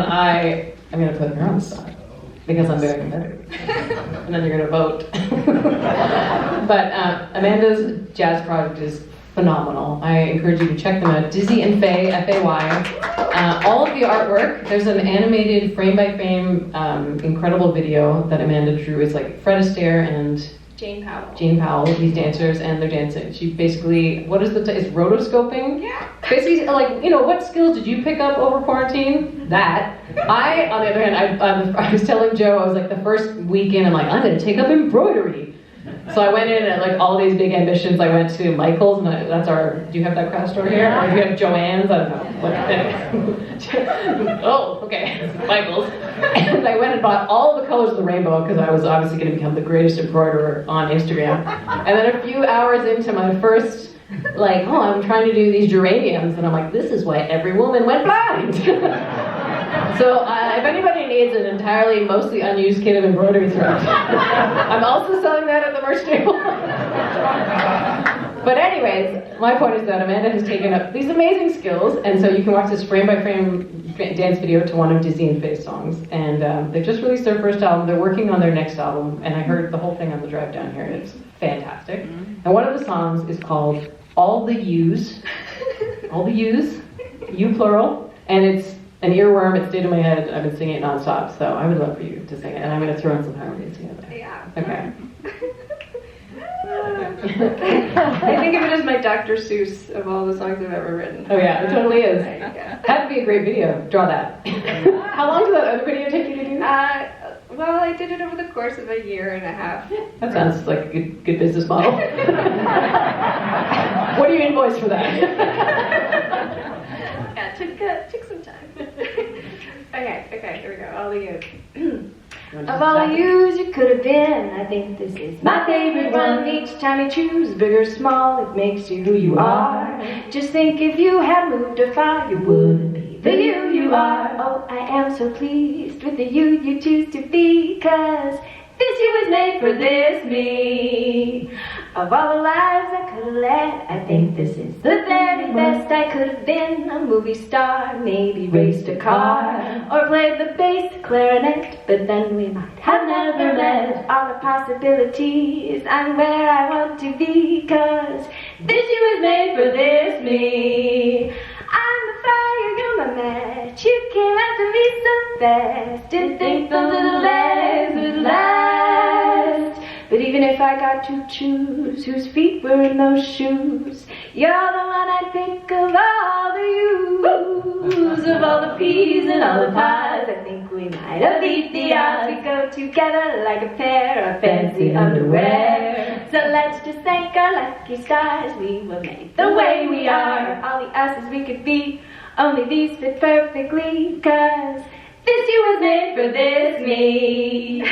I'm going to put her on the spot because I'm very competitive. And then you're going to vote. But Amanda's jazz project is phenomenal. I encourage you to check them out. Dizzy and Faye, F-A-Y. All of the artwork, there's an animated frame-by-frame incredible video that Amanda drew. It's like Fred Astaire and Jane Powell, these dancers, and they're dancing. She basically, what is it's rotoscoping? Yeah. Basically, like, what skills did you pick up over quarantine? That. I, on the other hand, I was telling Joe, I was like, the first weekend, I'm going to take up embroidery. So I went in and like all these big ambitions. I went to Michael's, and that's do you have that craft store here? Or do you have Joann's? I don't know. Oh, okay, Michael's. And I went and bought all the colors of the rainbow because I was obviously going to become the greatest embroiderer on Instagram. And then a few hours into my first, I'm trying to do these geraniums, and I'm like, this is why every woman went blind. So if anybody needs an entirely, mostly unused kit of embroidery thread, I'm also selling that at the merch table. But anyways, my point is that Amanda has taken up these amazing skills, and so you can watch this frame-by-frame dance video to one of Dizzy and Faye's songs. And they've just released their first album. They're working on their next album, and I heard the whole thing on the drive down here, and it's fantastic. And one of the songs is called All the Yous. All the Yous, you plural, and it's an earworm. It stayed in my head. I've been singing it nonstop, so I would love for you to sing it, and I'm going to throw in some harmonies together. Yeah. Okay. I think of it as my Dr. Seuss of all the songs I've ever written. Oh yeah, it totally is. Yeah. That'd be a great video. Draw that. How long did that other video take you to do? Well, I did it over the course of a year and a half. That sounds like a good business model. What do you invoice for that? Yeah, it took some time. Okay, here we go. All the yous. Of all the yous you could have been, I think this is my favorite one. Each time you choose, big or small, it makes you who you are. Just think if you had moved afar, you wouldn't be the you are. Oh, I am so pleased with the you choose to be, 'cause this you was made for this me. Of all the lives I could have led, I think this is the very best I could have been. A movie star, maybe raced a car, or played the bass clarinet, but then we might have never met. All the possibilities, I'm where I want to be, 'cause this you was made for this me. I'm the fire, you're my match. You came after me so fast. Didn't think the little legs would last. But even if I got to choose whose feet were in those shoes, you're the one I'd pick of all the yous. Of all the peas and all the pies, I think we might have beat the odds. We go together like a pair of fancy underwear. So let's just thank our lucky stars. We were made the way we are. All the asses we could be, only these fit perfectly, 'cause this you was made for this me.